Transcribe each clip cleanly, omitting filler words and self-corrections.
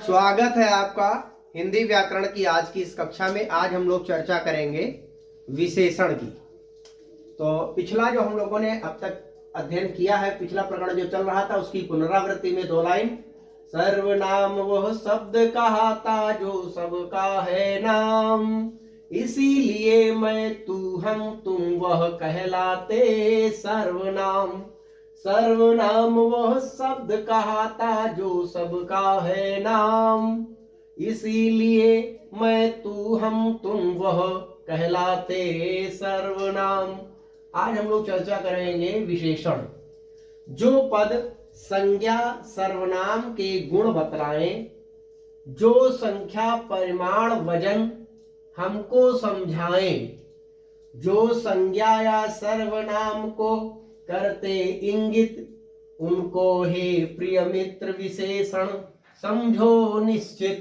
स्वागत है आपका हिंदी व्याकरण की आज की इस कक्षा में। आज हम लोग चर्चा करेंगे विशेषण की। तो पिछला जो हम लोगों ने अब तक अध्ययन किया है, पिछला प्रकरण जो चल रहा था उसकी पुनरावृत्ति में 2 लाइन। सर्वनाम वह शब्द कहाता जो सबका है नाम, इसीलिए मैं तू हम तुम वह कहलाते सर्वनाम। सर्वनाम वह शब्द कहाता जो सबका है नाम, इसीलिए मैं तू हम तुम वह कहलाते सर्वनाम। आज हम लोग चर्चा करेंगे विशेषण। जो पद संज्ञा सर्वनाम के गुण बतलाएं, जो संख्या परिमाण वजन हमको समझाएं, जो संज्ञा या सर्वनाम को करते इंगित, उनको हे प्रिय मित्र विशेषण समझो निश्चित।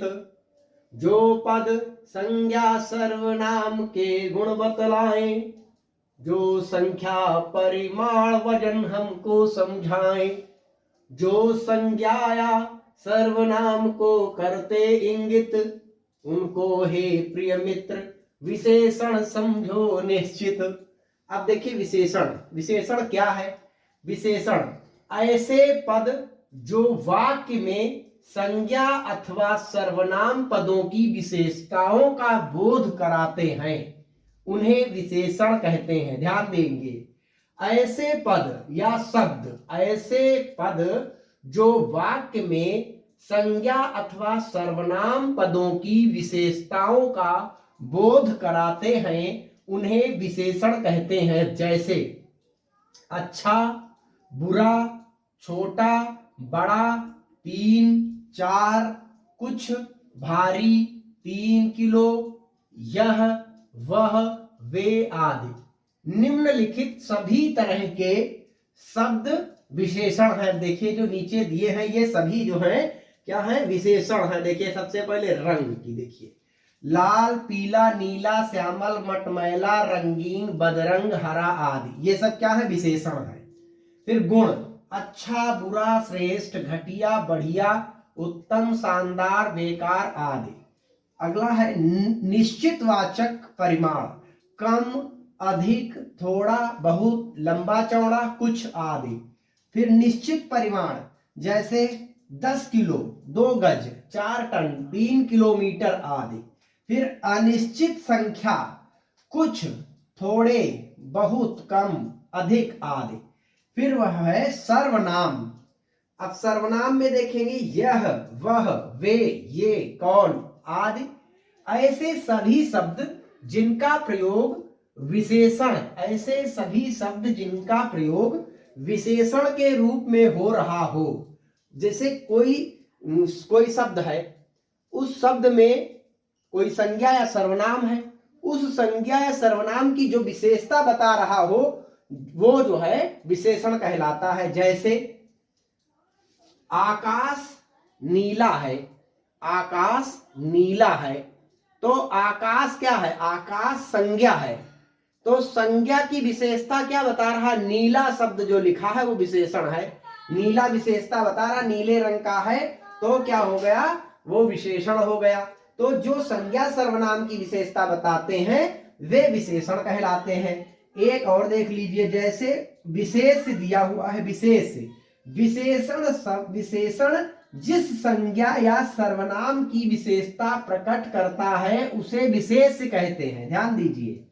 जो पद संज्ञा सर्वनाम के गुण बतलाएं, जो संख्या परिमाण वजन हमको समझाएं, जो संज्ञा या सर्वनाम को करते इंगित, उनको हे प्रिय मित्र विशेषण समझो निश्चित। अब देखिए विशेषण। विशेषण क्या है? विशेषण ऐसे पद जो वाक्य में संज्ञा अथवा सर्वनाम पदों की विशेषताओं का बोध कराते हैं, उन्हें विशेषण कहते हैं। ध्यान देंगे, ऐसे पद या शब्द, ऐसे पद जो वाक्य में संज्ञा अथवा सर्वनाम पदों की विशेषताओं का बोध कराते हैं, उन्हें विशेषण कहते हैं। जैसे अच्छा, बुरा, छोटा, बड़ा, 3, 4, कुछ, भारी, 3 किलो, यह, वह, वे आदि। निम्नलिखित सभी तरह के शब्द विशेषण है। देखिए जो नीचे दिए हैं ये सभी जो है क्या है? विशेषण है। देखिए सबसे पहले रंग की देखिए, लाल, पीला, नीला, श्यामल, मटमैला, रंगीन, बदरंग, हरा आदि। ये सब क्या है? विशेषण है। फिर गुण, अच्छा, बुरा, श्रेष्ठ, घटिया, बढ़िया, उत्तम, शानदार, बेकार आदि। अगला है निश्चित वाचक परिमाण, कम, अधिक, थोड़ा, बहुत, लंबा चौड़ा, कुछ आदि। फिर निश्चित परिमाण जैसे 10 किलो, 2 गज, 4 टन, 3 किलोमीटर आदि। फिर अनिश्चित संख्या, कुछ, थोड़े, बहुत, कम, अधिक आदि। फिर वह है सर्वनाम। अब सर्वनाम में देखेंगे यह, वह, वे, ये, कौन आदि। ऐसे सभी शब्द जिनका प्रयोग विशेषण, ऐसे सभी शब्द जिनका प्रयोग विशेषण के रूप में हो रहा हो। जैसे कोई शब्द है, उस शब्द में कोई संज्ञा या सर्वनाम है, उस संज्ञा या सर्वनाम की जो विशेषता बता रहा हो वो जो है विशेषण कहलाता है। जैसे आकाश नीला है, आकाश नीला है, तो आकाश क्या है? आकाश संज्ञा है, तो संज्ञा की विशेषता क्या बता रहा? नीला शब्द जो लिखा है वो विशेषण है। नीला विशेषता बता रहा नीले रंग का है, तो क्या हो गया? वो विशेषण हो गया। तो जो संज्ञा सर्वनाम की विशेषता बताते हैं वे विशेषण कहलाते हैं। एक और देख लीजिए, जैसे विशेष दिया हुआ है, विशेष। विशेषण जिस संज्ञा या सर्वनाम की विशेषता प्रकट करता है उसे विशेष कहते हैं। ध्यान दीजिए,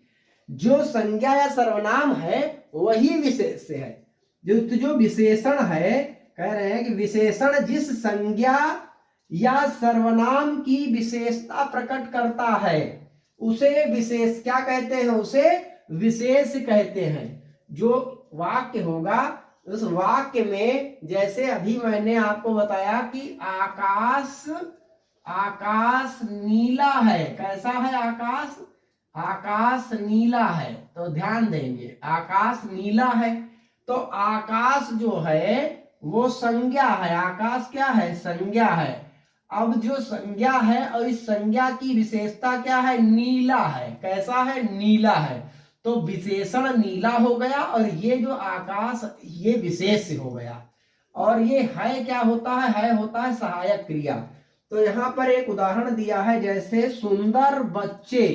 जो संज्ञा या सर्वनाम है वही विशेष है। जो विशेषण है, कह रहे हैं कि विशेषण जिस संज्ञा या सर्वनाम की विशेषता प्रकट करता है उसे विशेष क्या कहते हैं? उसे विशेष कहते हैं। जो वाक्य होगा उस वाक्य में, जैसे अभी मैंने आपको बताया कि आकाश नीला है। कैसा है आकाश? आकाश नीला है। तो ध्यान देंगे, आकाश नीला है, तो आकाश जो है वो संज्ञा है। आकाश क्या है? संज्ञा है। अब जो संज्ञा है और इस संज्ञा की विशेषता क्या है? नीला है। कैसा है? नीला है। तो विशेषण नीला हो गया और ये जो आकाश ये विशेष हो गया। और ये है क्या होता है? होता है सहायक क्रिया। तो यहाँ पर एक उदाहरण दिया है, जैसे सुंदर बच्चे।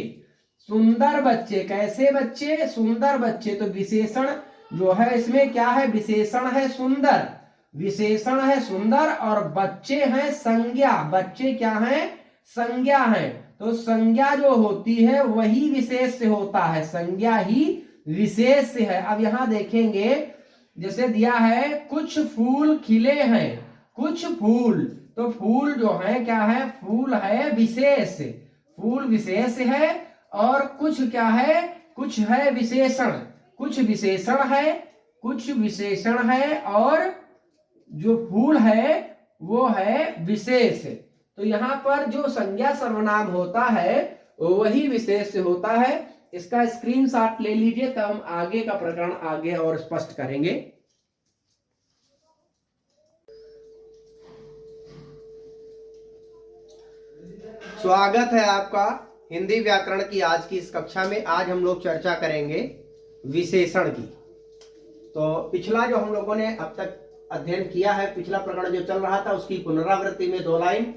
सुंदर बच्चे, कैसे बच्चे? सुंदर बच्चे। तो विशेषण जो है इसमें क्या है? विशेषण है सुंदर, विशेषण है सुंदर, और बच्चे हैं संज्ञा। बच्चे क्या है? संज्ञा है। तो संज्ञा जो होती है वही विशेष से होता है, संज्ञा ही विशेष से है। अब यहां देखेंगे, जैसे दिया है कुछ फूल खिले हैं, कुछ फूल। तो फूल जो है क्या है? फूल है विशेष, फूल विशेष है। और कुछ क्या है? कुछ है विशेषण, कुछ विशेषण है, कुछ विशेषण है, और जो फूल है वो है विशेष। तो यहाँ पर जो संज्ञा सर्वनाम होता है वही विशेष से होता है। इसका स्क्रीनशॉट ले लीजिए, तब हम आगे का प्रकरण आगे और स्पष्ट करेंगे। स्वागत है आपका हिंदी व्याकरण की आज की इस कक्षा में। आज हम लोग चर्चा करेंगे विशेषण की। तो पिछला जो हम लोगों ने अब तक अध्ययन किया है, पिछला प्रकरण जो चल रहा था उसकी पुनरावृत्ति में 2 लाइन।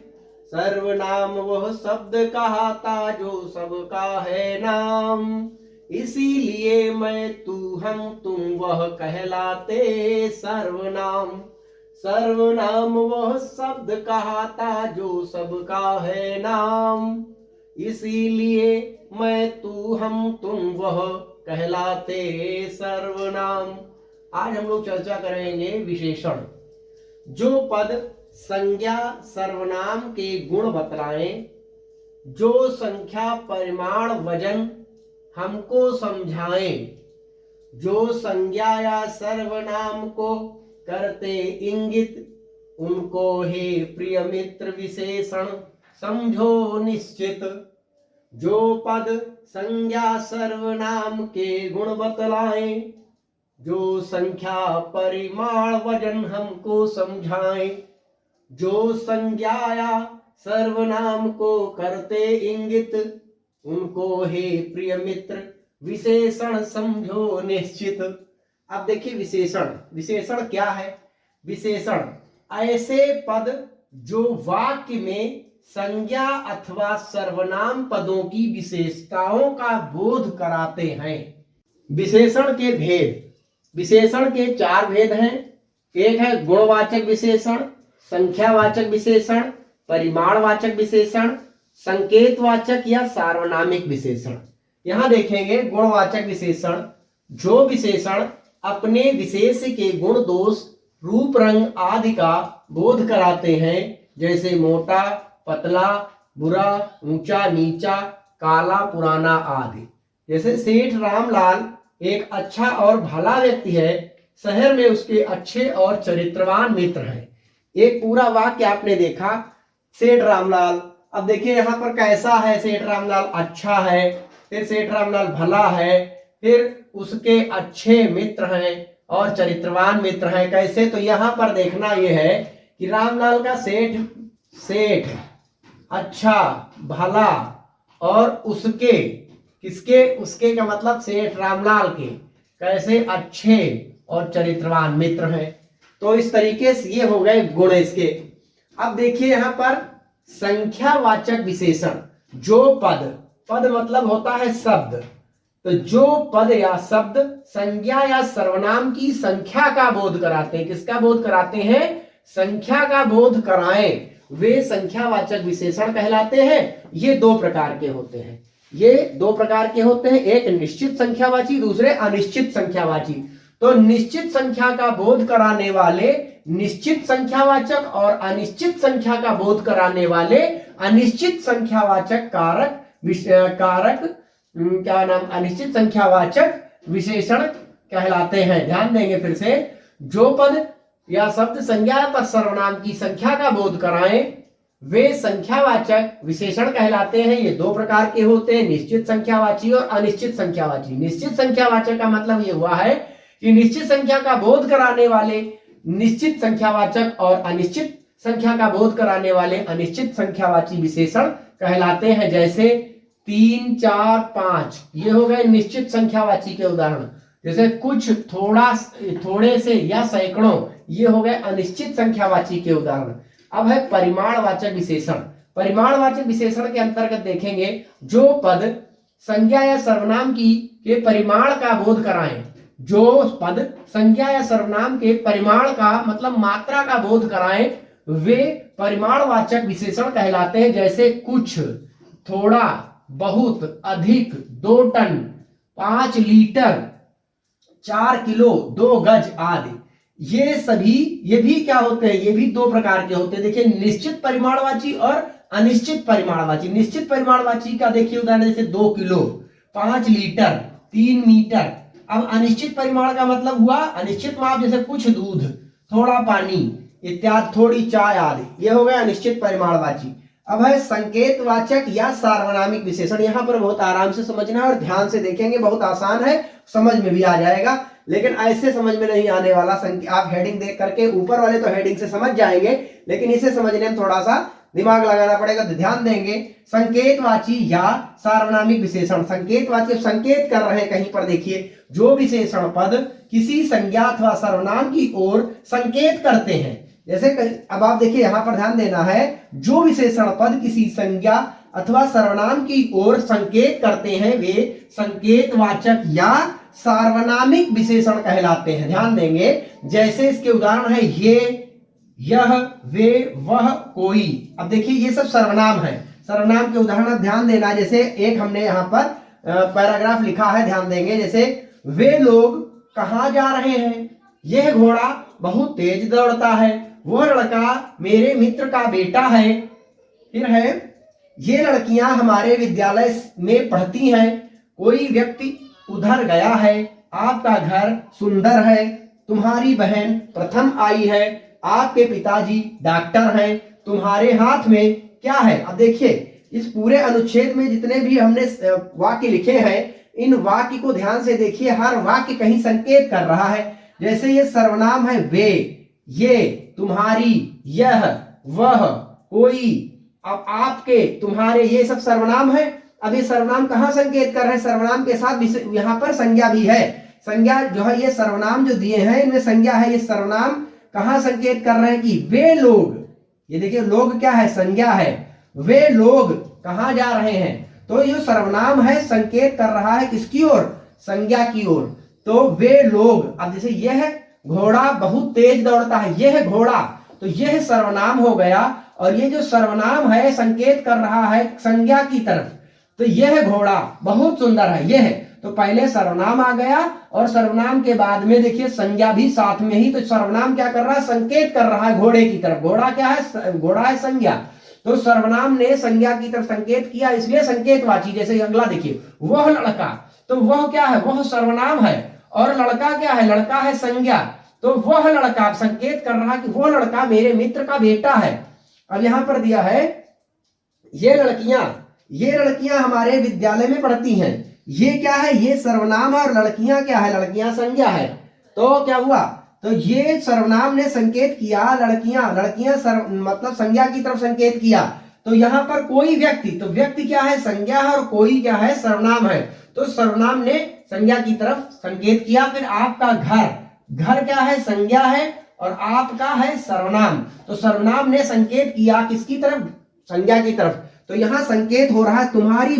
सर्वनाम वह शब्द कहाता जो सबका है नाम, इसीलिए मैं तू हम तुम वह कहलाते सर्वनाम। सर्वनाम वह शब्द कहाता जो सबका है नाम, इसीलिए मैं तू हम तुम वह कहलाते सर्वनाम। आज हम लोग चर्चा करेंगे विशेषण। जो पद संज्ञा सर्वनाम के गुण बतलाएं, जो संख्या परिमाण वजन हमको समझाएं, जो संज्ञा या सर्वनाम को करते इंगित, उनको हे प्रिय मित्र विशेषण समझो निश्चित। जो पद संज्ञा सर्वनाम के गुण बतलाएं, जो संख्या परिमाण वजन हमको समझाएं, जो संज्ञा या सर्वनाम को करते इंगित, उनको हे प्रिय मित्र विशेषण समझो निश्चित। अब देखिए विशेषण, विशेषण क्या है? विशेषण ऐसे पद जो वाक्य में संज्ञा अथवा सर्वनाम पदों की विशेषताओं का बोध कराते हैं। विशेषण के भेद, विशेषण के 4 भेद हैं। एक है गुणवाचक विशेषण, संख्यावाचक विशेषण, परिमाणवाचक विशेषण, संकेतवाचक या सार्वनामिक विशेषण। यहां देखेंगे गुणवाचक विशेषण, जो विशेषण अपने विशेष के गुण दोष रूप रंग आदि का बोध कराते हैं, जैसे मोटा पतला, बुरा ऊंचा नीचा, काला पुराना आदि। जैसे सेठ रामलाल एक अच्छा और भला व्यक्ति है, शहर में उसके अच्छे और चरित्रवान मित्र हैं। एक पूरा वाक्य आपने देखा, सेठ रामलाल। अब देखिए यहाँ पर कैसा है? सेठ रामलाल अच्छा है, फिर सेठ रामलाल भला है, फिर उसके अच्छे मित्र हैं और चरित्रवान मित्र हैं। कैसे? तो यहाँ पर देखना यह है कि रामलाल का सेठ, सेठ अच्छा भला, और उसके, किसके? उसके का मतलब सेठ रामलाल के कैसे? अच्छे और चरित्रवान मित्र हैं। तो इस तरीके से ये हो गए गुण इसके। अब देखिए यहाँ पर संख्यावाचक विशेषण, जो पद, पद मतलब होता है शब्द, तो जो पद या शब्द संज्ञा या सर्वनाम की संख्या का बोध कराते हैं। किसका बोध कराते हैं? संख्या का बोध कराएं, वे संख्यावाचक विशेषण कहलाते हैं। ये 2 प्रकार के होते हैं, ये 2 प्रकार के होते हैं, एक निश्चित संख्यावाची, दूसरे अनिश्चित संख्यावाची। तो निश्चित संख्या का बोध कराने वाले निश्चित संख्यावाचक और अनिश्चित संख्या का बोध कराने वाले अनिश्चित संख्यावाचक कारक क्या नाम? अनिश्चित संख्यावाचक विशेषण कहलाते हैं। ध्यान देंगे फिर से, जो पद या शब्द संज्ञा पर सर्वनाम की संख्या का बोध कराएं, वे संख्यावाचक विशेषण कहलाते हैं। ये 2 प्रकार के होते हैं, निश्चित संख्यावाची और अनिश्चित संख्यावाची। निश्चित संख्यावाचक का मतलब ये हुआ है कि निश्चित संख्या का बोध कराने वाले निश्चित संख्यावाचक और अनिश्चित संख्या का बोध कराने वाले अनिश्चित संख्यावाची विशेषण कहलाते हैं। जैसे 3 4 5, ये हो गए निश्चित संख्यावाची के उदाहरण। जैसे कुछ, थोड़ा, थोड़े से या सैकड़ों, ये हो गए अनिश्चित संख्यावाची के उदाहरण। अब है परिमाणवाचक विशेषण। परिमाणवाचक विशेषण के अंतर्गत देखेंगे जो पद संज्ञा या सर्वनाम की के परिमाण का बोध कराएं, जो पद संज्ञा या सर्वनाम के परिमाण का मतलब मात्रा का बोध कराएं, वे परिमाणवाचक विशेषण कहलाते हैं। जैसे कुछ, थोड़ा, बहुत, अधिक, 2 टन, 5 लीटर, 4 किलो, 2 गज आदि। ये भी क्या होते हैं, ये भी 2 प्रकार के होते हैं। देखिए निश्चित परिमाणवाची और अनिश्चित परिमाणवाची। निश्चित परिमाणवाची का देखिए उदाहरण जैसे 2 किलो, 5 लीटर, 3 मीटर। अब अनिश्चित परिमाण का मतलब हुआ अनिश्चित माप, जैसे कुछ दूध, थोड़ा पानी इत्यादि, थोड़ी चाय आदि। ये हो गया अनिश्चित परिमाणवाची। अब है संकेतवाचक या सार्वनामिक विशेषण। यहाँ पर बहुत आराम से समझना है और ध्यान से देखेंगे, बहुत आसान है, समझ में भी आ जाएगा, लेकिन ऐसे समझ में नहीं आने वाला। आप हेडिंग देख करके, ऊपर वाले तो हेडिंग से समझ जाएंगे, लेकिन इसे समझने में थोड़ा सा दिमाग लगाना पड़ेगा। तो ध्यान देंगे, संकेतवाची या सार्वनामिक विशेषण। संकेतवाची, संकेत कर रहे हैं कहीं पर, देखिए जो विशेषण पद किसी संज्ञा अथवा सर्वनाम की ओर संकेत करते हैं। जैसे अब आप देखिए यहां पर ध्यान देना है, जो विशेषण पद किसी संज्ञा अथवा सर्वनाम की ओर संकेत करते हैं वे संकेतवाचक या सार्वनामिक विशेषण कहलाते हैं। ध्यान देंगे, जैसे इसके उदाहरण है ये, यह, वे, वह, कोई। अब देखिए ये सब सर्वनाम है। सर्वनाम के उदाहरण ध्यान देना, जैसे एक हमने यहाँ पर पैराग्राफ लिखा है, ध्यान देंगे। जैसे वे लोग कहाँ जा रहे हैं, यह घोड़ा बहुत तेज दौड़ता है, वह लड़का मेरे मित्र का बेटा है। फिर है ये लड़कियां हमारे विद्यालय में पढ़ती हैं, कोई व्यक्ति उधर गया है, आपका घर सुंदर है, तुम्हारी बहन प्रथम आई है, आपके पिताजी डॉक्टर हैं, तुम्हारे हाथ में क्या है। अब देखिए इस पूरे अनुच्छेद में जितने भी हमने वाक्य लिखे हैं, इन वाक्य को ध्यान से देखिए, हर वाक्य कहीं संकेत कर रहा है। जैसे ये सर्वनाम है वे, ये, तुम्हारी, यह, वह, कोई, अब आपके, तुम्हारे, ये सब सर्वनाम है। अब ये सर्वनाम कहाँ संकेत कर रहे हैं, सर्वनाम के साथ यहाँ पर संज्ञा भी है। संज्ञा जो है, ये सर्वनाम जो दिए हैं इनमें संज्ञा है। ये सर्वनाम कहाँ संकेत कर रहे हैं कि वे लोग, ये देखिए लोग क्या है, संज्ञा है, वे लोग कहाँ जा रहे हैं। तो ये सर्वनाम है, संकेत कर रहा है किसकी ओर, संज्ञा की ओर। तो वे लोग, अब जैसे यह घोड़ा बहुत तेज दौड़ता है, यह घोड़ा, तो यह सर्वनाम हो गया, और ये जो सर्वनाम है संकेत कर रहा है संज्ञा की तरफ। तो यह घोड़ा बहुत सुंदर है, यह, तो पहले सर्वनाम आ गया और सर्वनाम के बाद में देखिए संज्ञा भी साथ में ही। तो सर्वनाम क्या कर रहा है, संकेत कर रहा है घोड़े की तरफ। घोड़ा क्या है, घोड़ा है संज्ञा, तो सर्वनाम ने संज्ञा की तरफ संकेत किया, इसलिए संकेतवाची। जैसे अगला देखिए, वह लड़का, तो वह क्या है, वह सर्वनाम है, और लड़का क्या है, लड़का है संज्ञा। तो वह लड़का संकेत कर रहा है कि वह लड़का मेरे मित्र का बेटा है। अब यहां पर दिया है ये लड़कियां हमारे विद्यालय में पढ़ती हैं, ये क्या है, ये सर्वनाम है, और लड़कियां क्या है, लड़कियां संज्ञा है। तो क्या हुआ, तो ये सर्वनाम ने संकेत किया, लड़कियां मतलब संज्ञा की तरफ संकेत किया। तो यहां पर कोई व्यक्ति, तो व्यक्ति क्या है, संज्ञा है, और कोई क्या है, सर्वनाम है। तो सर्वनाम ने संज्ञा की तरफ संकेत किया। फिर आपका घर क्या है, संज्ञा है, और आपका है सर्वनाम। तो सर्वनाम ने संकेत किया किसकी तरफ, संज्ञा की तरफ। तो यहां संकेत हो रहा है तुम्हारी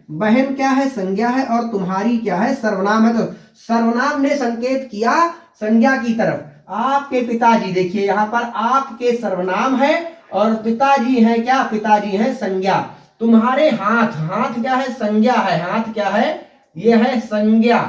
बहन क्या है, संज्ञा है, और तुम्हारी क्या है, सर्वनाम है। तो सर्वनाम ने संकेत किया संज्ञा की तरफ। आपके पिताजी, देखिए यहां पर आपके सर्वनाम है और पिताजी है क्या, पिताजी है संज्ञा। तुम्हारे हाथ क्या है, संज्ञा है, हाथ क्या है, ये है संज्ञा,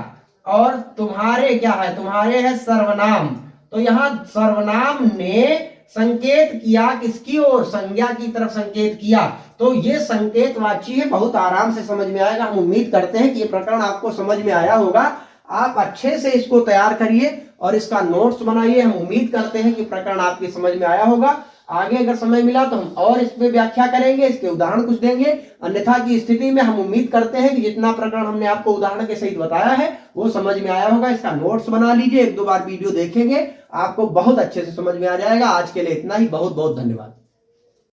और तुम्हारे क्या है, तुम्हारे है सर्वनाम। तो यहां सर्वनाम ने संकेत किया किसकी ओर, संज्ञा की तरफ संकेत किया। तो ये संकेतवाची है, बहुत आराम से समझ में आएगा। हम उम्मीद करते हैं कि ये प्रकरण आपको समझ में आया होगा। आप अच्छे से इसको तैयार करिए और इसका नोट्स बनाइए। हम उम्मीद करते हैं कि प्रकरण आपकी समझ में आया होगा। आगे अगर समय मिला तो हम और इस पे व्याख्या करेंगे, इसके उदाहरण कुछ देंगे। अन्यथा की स्थिति में हम उम्मीद करते हैं कि जितना प्रकरण हमने आपको उदाहरण के सहित बताया है वो समझ में आया होगा। इसका नोट्स बना लीजिए, 1-2 बार वीडियो देखेंगे, आपको बहुत अच्छे से समझ में आ जाएगा। आज के लिए इतना ही, बहुत बहुत धन्यवाद।